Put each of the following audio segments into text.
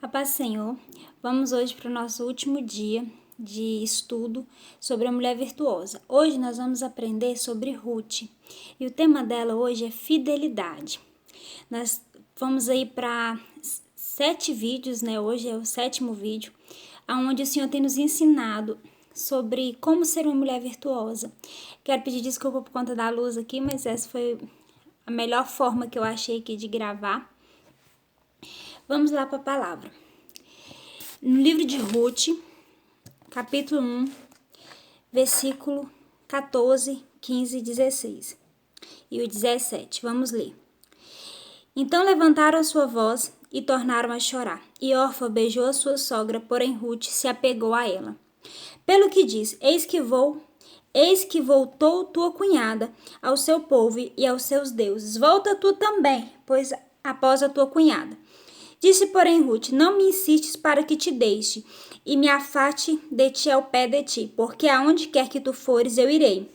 A paz do Senhor, vamos hoje para o nosso último dia de estudo sobre a mulher virtuosa. Hoje nós vamos aprender sobre Ruth e o tema dela hoje é fidelidade. Nós vamos aí para 7 vídeos, né? Hoje é o 7º vídeo, onde o Senhor tem nos ensinado sobre como ser uma mulher virtuosa. Quero pedir desculpa por conta da luz aqui, mas essa foi a melhor forma que eu achei aqui de gravar. Vamos lá para a palavra. No livro de Ruth, capítulo 1, versículo 14, 15 e 16. E o 17, vamos ler. Então levantaram a sua voz e tornaram a chorar. E Orfa beijou a sua sogra, porém Ruth se apegou a ela. Pelo que diz, eis que voltou tua cunhada ao seu povo e aos seus deuses. Volta tu também, pois após a tua cunhada. Disse, porém, Ruth, não me insistes para que te deixe, e me afaste de ti ao pé de ti, porque aonde quer que tu fores, eu irei.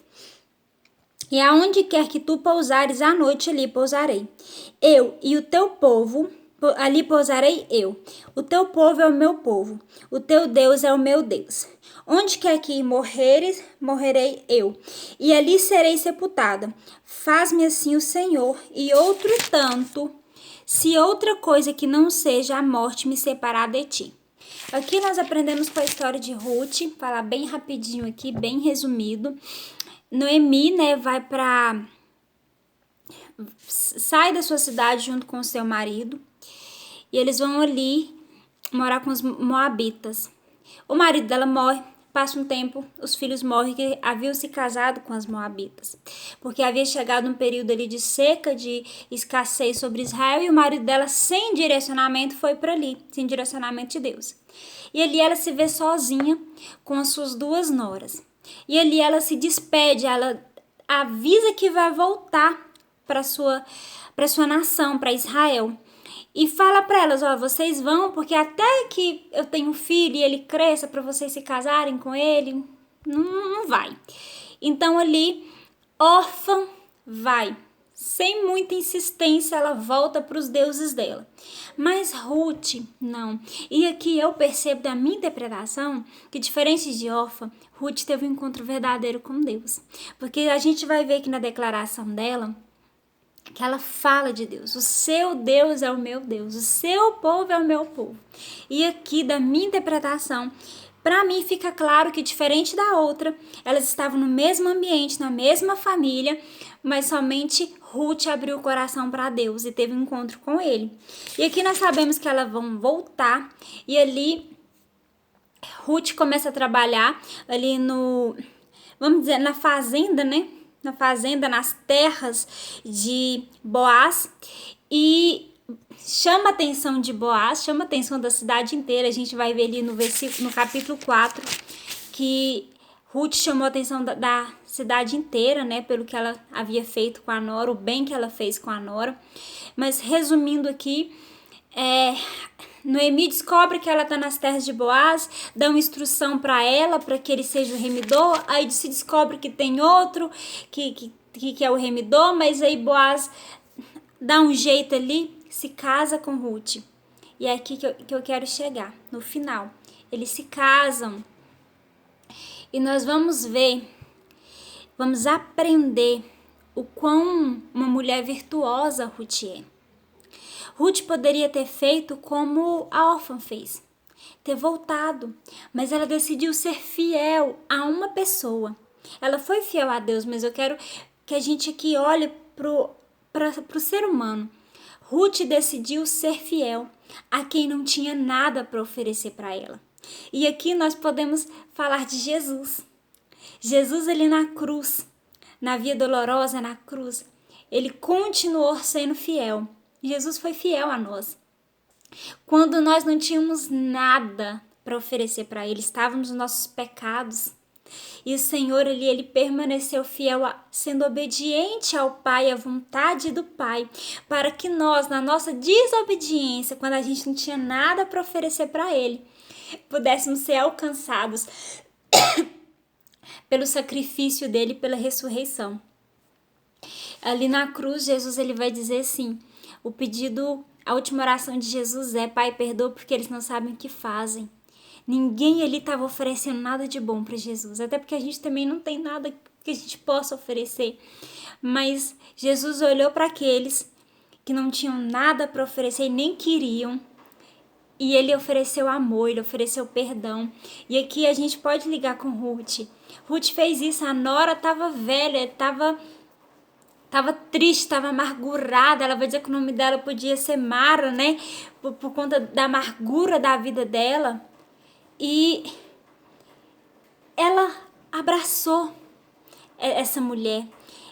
E aonde quer que tu pousares à noite, ali pousarei. Eu e o teu povo, ali pousarei eu. O teu povo é o meu povo, o teu Deus é o meu Deus. Onde quer que morreres, morrerei eu, e ali serei sepultada. Faz-me assim o Senhor, e outro tanto, se outra coisa que não seja a morte me separar de ti. Aqui nós aprendemos com a história de Ruth, falar bem rapidinho aqui, bem resumido. Noemi, sai da sua cidade junto com o seu marido e eles vão ali morar com os moabitas. O marido dela morre, passa um tempo, os filhos morrem que haviam se casado com as moabitas, porque havia chegado um período ali de seca, de escassez sobre Israel, e o marido dela, sem direcionamento, foi para ali, sem direcionamento de Deus. E ali ela se vê sozinha com as suas 2 noras. E ali ela se despede, ela avisa que vai voltar para sua nação, para Israel. E fala para elas, vocês vão, porque até que eu tenha um filho e ele cresça para vocês se casarem com ele, não vai. Então ali, órfã vai. Sem muita insistência, ela volta para os deuses dela. Mas Ruth, não. E aqui eu percebo da minha interpretação que, diferente de Orfa, Ruth teve um encontro verdadeiro com Deus. Porque a gente vai ver que na declaração dela, que ela fala de Deus. O seu Deus é o meu Deus. O seu povo é o meu povo. E aqui, da minha interpretação, para mim fica claro que, diferente da outra, elas estavam no mesmo ambiente, na mesma família, mas somente Ruth abriu o coração para Deus e teve um encontro com ele. E aqui nós sabemos que elas vão voltar e ali Ruth começa a trabalhar ali vamos dizer, na fazenda, né? Na fazenda, nas terras de Boaz, e chama a atenção de Boaz, chama a atenção da cidade inteira. A gente vai ver ali no capítulo 4, que Ruth chamou a atenção da cidade inteira, né, pelo que ela havia feito com a nora, o bem que ela fez com a nora. Mas resumindo aqui, Noemi descobre que ela está nas terras de Boaz, dá uma instrução para ela, para que ele seja o remidor. Aí se descobre que tem outro que é o remidor, mas aí Boaz dá um jeito ali, se casa com Ruth. E é aqui que eu quero chegar, no final. Eles se casam e nós vamos ver, vamos aprender o quão uma mulher virtuosa Ruth é. Ruth poderia ter feito como a órfã fez, ter voltado, mas ela decidiu ser fiel a uma pessoa. Ela foi fiel a Deus, mas eu quero que a gente aqui olhe pro ser humano. Ruth decidiu ser fiel a quem não tinha nada para oferecer para ela. E aqui nós podemos falar de Jesus. Jesus ali na cruz, na via dolorosa, na cruz, ele continuou sendo fiel. Jesus foi fiel a nós. Quando nós não tínhamos nada para oferecer para ele, estávamos nos nossos pecados. E o Senhor ele permaneceu fiel, sendo obediente ao Pai, à vontade do Pai, para que nós, na nossa desobediência, quando a gente não tinha nada para oferecer para ele, pudéssemos ser alcançados pelo sacrifício dele, pela ressurreição. Ali na cruz, Jesus ele vai dizer assim, o pedido A última oração de Jesus é: Pai, perdoa porque eles não sabem o que fazem. Ninguém ali estava oferecendo nada de bom para Jesus, até porque a gente também não tem nada que a gente possa oferecer. Mas Jesus olhou para aqueles que não tinham nada para oferecer e nem queriam, e ele ofereceu amor, ele ofereceu perdão. E aqui a gente pode ligar com Ruth. Ruth fez isso, a nora estava velha, estava triste, estava amargurada. Ela vai dizer que o nome dela podia ser Mara, né? Por conta da amargura da vida dela. E ela abraçou essa mulher.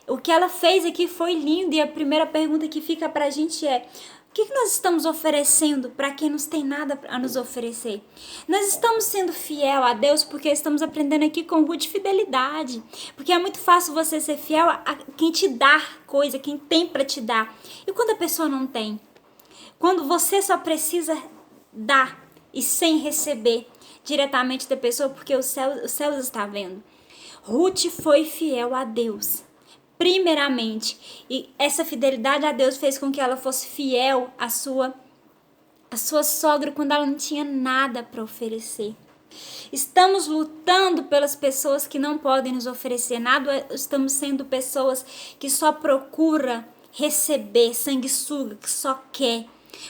O que ela fez aqui foi lindo. E a primeira pergunta que fica pra gente é: o que nós estamos oferecendo para quem não tem nada a nos oferecer? Nós estamos sendo fiel a Deus porque estamos aprendendo aqui com Ruth fidelidade. Porque é muito fácil você ser fiel a quem te dá coisa, quem tem para te dar. E quando a pessoa não tem? Quando você só precisa dar e sem receber diretamente da pessoa, porque os céus está vendo. Ruth foi fiel a Deus, primeiramente. E essa fidelidade a Deus fez com que ela fosse fiel à sua sogra quando ela não tinha nada para oferecer. Estamos lutando pelas pessoas que não podem nos oferecer nada, estamos sendo pessoas que só procuram receber, sanguessuga, que só quer.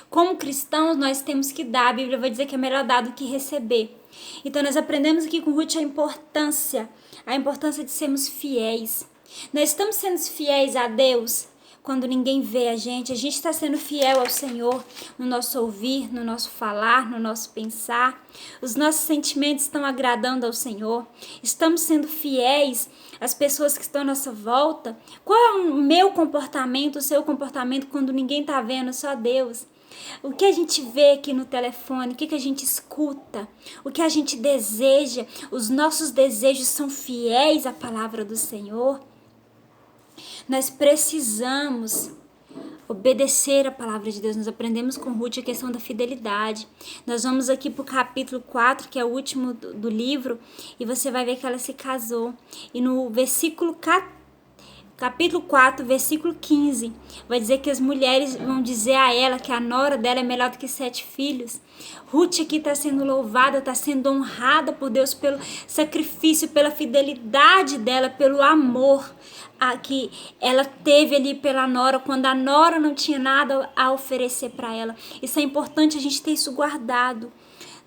Como cristãos, nós temos que dar. A Bíblia vai dizer que é melhor dar do que receber. Então, nós aprendemos aqui com Ruth a importância de sermos fiéis. Nós estamos sendo fiéis a Deus quando ninguém vê a gente está sendo fiel ao Senhor no nosso ouvir, no nosso falar, no nosso pensar. Os nossos sentimentos estão agradando ao Senhor. Estamos sendo fiéis às pessoas que estão à nossa volta. Qual é o meu comportamento, o seu comportamento quando ninguém está vendo, só Deus? O que a gente vê aqui no telefone, o que a gente escuta, o que a gente deseja, os nossos desejos são fiéis à palavra do Senhor? Nós precisamos obedecer a palavra de Deus. Nós aprendemos com Ruth a questão da fidelidade. Nós vamos aqui para o capítulo 4, que é o último do livro, e você vai ver que ela se casou. E no capítulo 4, versículo 15, vai dizer que as mulheres vão dizer a ela que a nora dela é melhor do que 7 filhos. Ruth aqui está sendo louvada, está sendo honrada por Deus pelo sacrifício, pela fidelidade dela, pelo amor que ela teve ali pela nora, quando a nora não tinha nada a oferecer para ela. Isso é importante a gente ter isso guardado.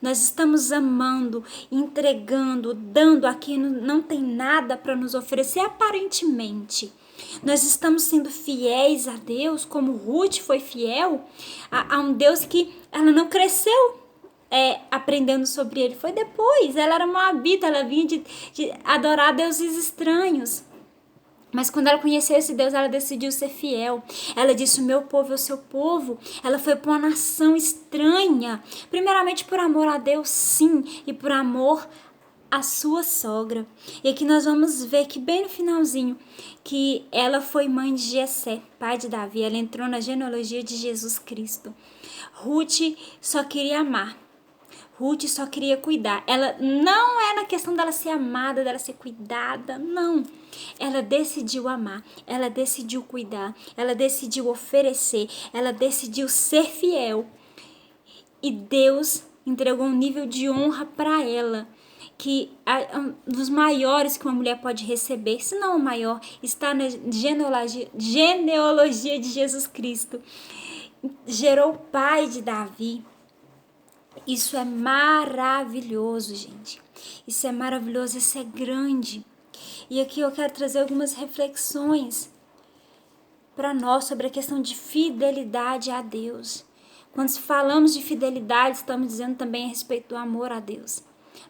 Nós estamos amando, entregando, dando a quem não tem nada para nos oferecer aparentemente. Nós estamos sendo fiéis a Deus, como Ruth foi fiel a um Deus que ela não cresceu aprendendo sobre ele. Foi depois, ela era moabita, ela vinha de adorar deuses estranhos. Mas quando ela conheceu esse Deus, ela decidiu ser fiel. Ela disse: o meu povo é o seu povo. Ela foi para uma nação estranha. Primeiramente por amor a Deus, sim. E por amor à sua sogra. E aqui nós vamos ver que bem no finalzinho, que ela foi mãe de Jessé, pai de Davi. Ela entrou na genealogia de Jesus Cristo. Ruth só queria amar. Ruth só queria cuidar. Ela não é na questão dela ser amada, dela ser cuidada, não. Ela decidiu amar, ela decidiu cuidar, ela decidiu oferecer, ela decidiu ser fiel. E Deus entregou um nível de honra para ela, que é um dos maiores que uma mulher pode receber, se não o maior, está na genealogia de Jesus Cristo. Gerou o pai de Davi. Isso é maravilhoso, gente. Isso é maravilhoso, isso é grande. E aqui eu quero trazer algumas reflexões para nós sobre a questão de fidelidade a Deus. Quando falamos de fidelidade, estamos dizendo também a respeito do amor a Deus.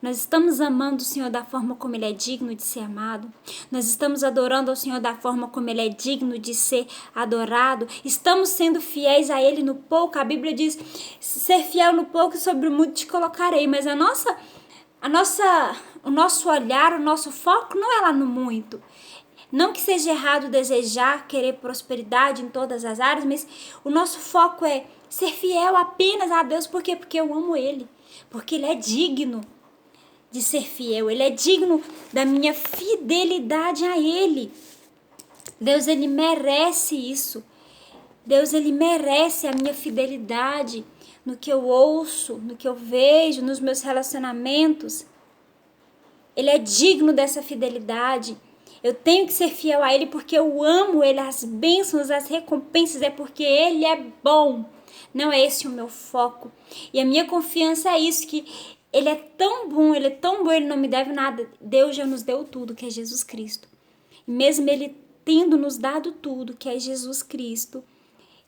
Nós estamos amando o Senhor da forma como Ele é digno de ser amado. Nós estamos adorando ao Senhor da forma como Ele é digno de ser adorado. Estamos sendo fiéis a Ele no pouco. A Bíblia diz: ser fiel no pouco e sobre o muito te colocarei. Mas o nosso olhar, o nosso foco não é lá no muito. Não que seja errado desejar, querer prosperidade em todas as áreas, mas o nosso foco é ser fiel apenas a Deus. Por quê? Porque eu amo Ele. Porque Ele é digno de ser fiel. Ele é digno da minha fidelidade a Ele. Deus, Ele merece isso. Deus, Ele merece a minha fidelidade no que eu ouço, no que eu vejo, nos meus relacionamentos. Ele é digno dessa fidelidade. Eu tenho que ser fiel a Ele porque eu amo Ele, as bênçãos, as recompensas, é porque Ele é bom. Não é esse o meu foco. E a minha confiança é isso, que Ele é tão bom, Ele é tão bom, Ele não me deve nada. Deus já nos deu tudo, que é Jesus Cristo. E mesmo Ele tendo nos dado tudo, que é Jesus Cristo,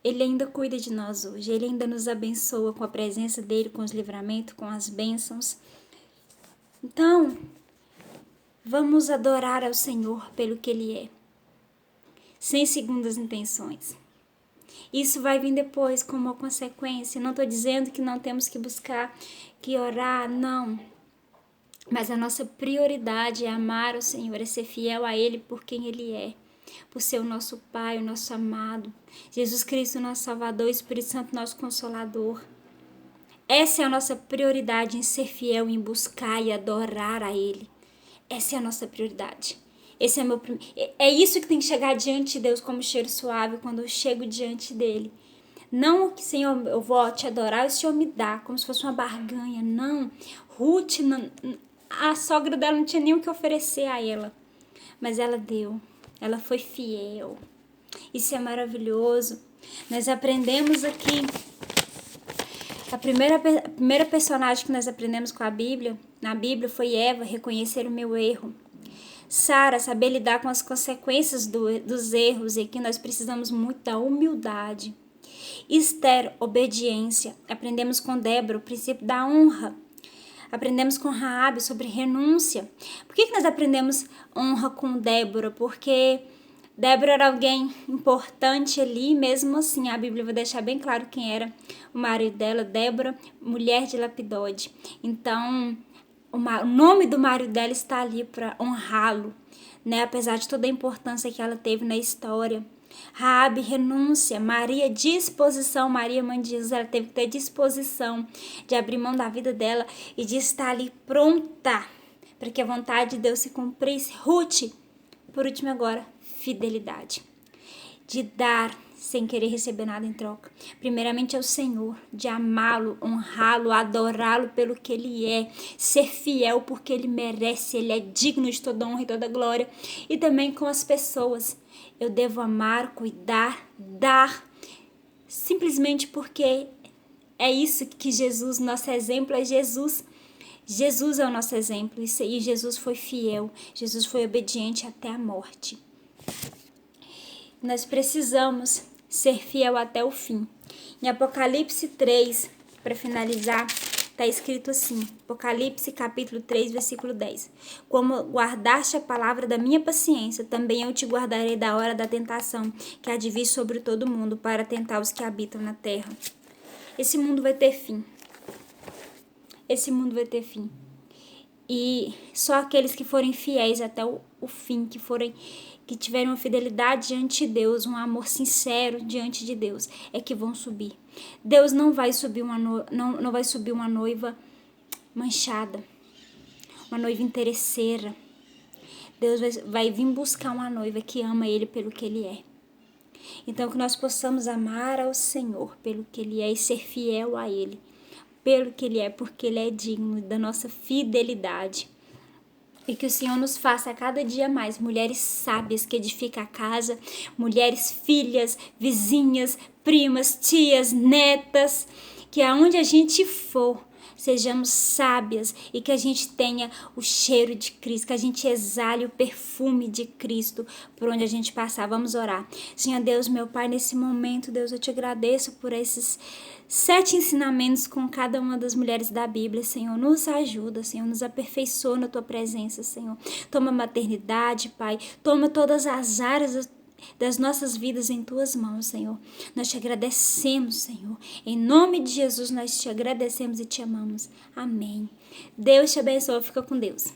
Ele ainda cuida de nós hoje. Ele ainda nos abençoa com a presença dEle, com os livramentos, com as bênçãos. Então, vamos adorar ao Senhor pelo que Ele é, sem segundas intenções. Isso vai vir depois como uma consequência. Não estou dizendo que não temos que buscar, que orar, não. Mas a nossa prioridade é amar o Senhor, é ser fiel a Ele por quem Ele é, por ser o nosso Pai, o nosso amado. Jesus Cristo, nosso Salvador, Espírito Santo, nosso Consolador. Essa é a nossa prioridade, em ser fiel, em buscar e adorar a Ele. Essa é a nossa prioridade. Esse é isso que tem que chegar diante de Deus como cheiro suave quando eu chego diante dele. Não que, Senhor, eu vou te adorar e o Senhor me dá, como se fosse uma barganha. Não. Ruth, a sogra dela não tinha nem o que oferecer a ela. Mas ela deu. Ela foi fiel. Isso é maravilhoso. Nós aprendemos aqui. A primeira personagem que nós aprendemos com a Bíblia, na Bíblia, foi Eva, reconhecer o meu erro. Sara, saber lidar com as consequências dos erros, e aqui nós precisamos muito da humildade. Esther, obediência. Aprendemos com Débora o princípio da honra. Aprendemos com Raabe sobre renúncia. Por que nós aprendemos honra com Débora? Porque Débora era alguém importante ali, mesmo assim a Bíblia vai deixar bem claro quem era o marido dela, Débora, mulher de Lapidode. Então, o nome do marido dela está ali para honrá-lo, né? Apesar de toda a importância que ela teve na história. Raabe, renúncia. Maria, disposição. Maria, mãe de Jesus, ela teve que ter disposição de abrir mão da vida dela e de estar ali pronta para que a vontade de Deus se cumprisse. Ruth, por último agora, fidelidade. De dar sem querer receber nada em troca. Primeiramente ao Senhor, de amá-lo, honrá-lo, adorá-lo pelo que Ele é, ser fiel porque Ele merece, Ele é digno de toda honra e toda glória. E também com as pessoas. Eu devo amar, cuidar, dar, simplesmente porque é isso que Jesus, nosso exemplo é Jesus. Jesus é o nosso exemplo, e Jesus foi fiel, Jesus foi obediente até a morte. Nós precisamos ser fiel até o fim. Em Apocalipse 3, para finalizar, está escrito assim, Apocalipse capítulo 3, versículo 10. Como guardaste a palavra da minha paciência, também eu te guardarei da hora da tentação, que há de vir sobre todo mundo, para tentar os que habitam na terra. Esse mundo vai ter fim. Esse mundo vai ter fim. E só aqueles que forem fiéis até o fim, que tiverem uma fidelidade diante de Deus, um amor sincero diante de Deus, é que vão subir. Deus não vai subir não vai subir uma noiva manchada, uma noiva interesseira. Deus vai vir buscar uma noiva que ama Ele pelo que Ele é. Então que nós possamos amar ao Senhor pelo que Ele é e ser fiel a Ele pelo que Ele é, porque Ele é digno da nossa fidelidade. E que o Senhor nos faça a cada dia mais mulheres sábias que edificam a casa, mulheres filhas, vizinhas, primas, tias, netas, que aonde a gente for, sejamos sábias e que a gente tenha o cheiro de Cristo, que a gente exale o perfume de Cristo por onde a gente passar. Vamos orar. Senhor Deus, meu Pai, nesse momento, Deus, eu te agradeço por esses 7 ensinamentos com cada uma das mulheres da Bíblia, Senhor. Nos ajuda, Senhor, nos aperfeiçoa na Tua presença, Senhor. Toma a maternidade, Pai. Toma todas as áreas das nossas vidas em Tuas mãos, Senhor. Nós te agradecemos, Senhor. Em nome de Jesus, nós te agradecemos e te amamos. Amém. Deus te abençoe. Fica com Deus.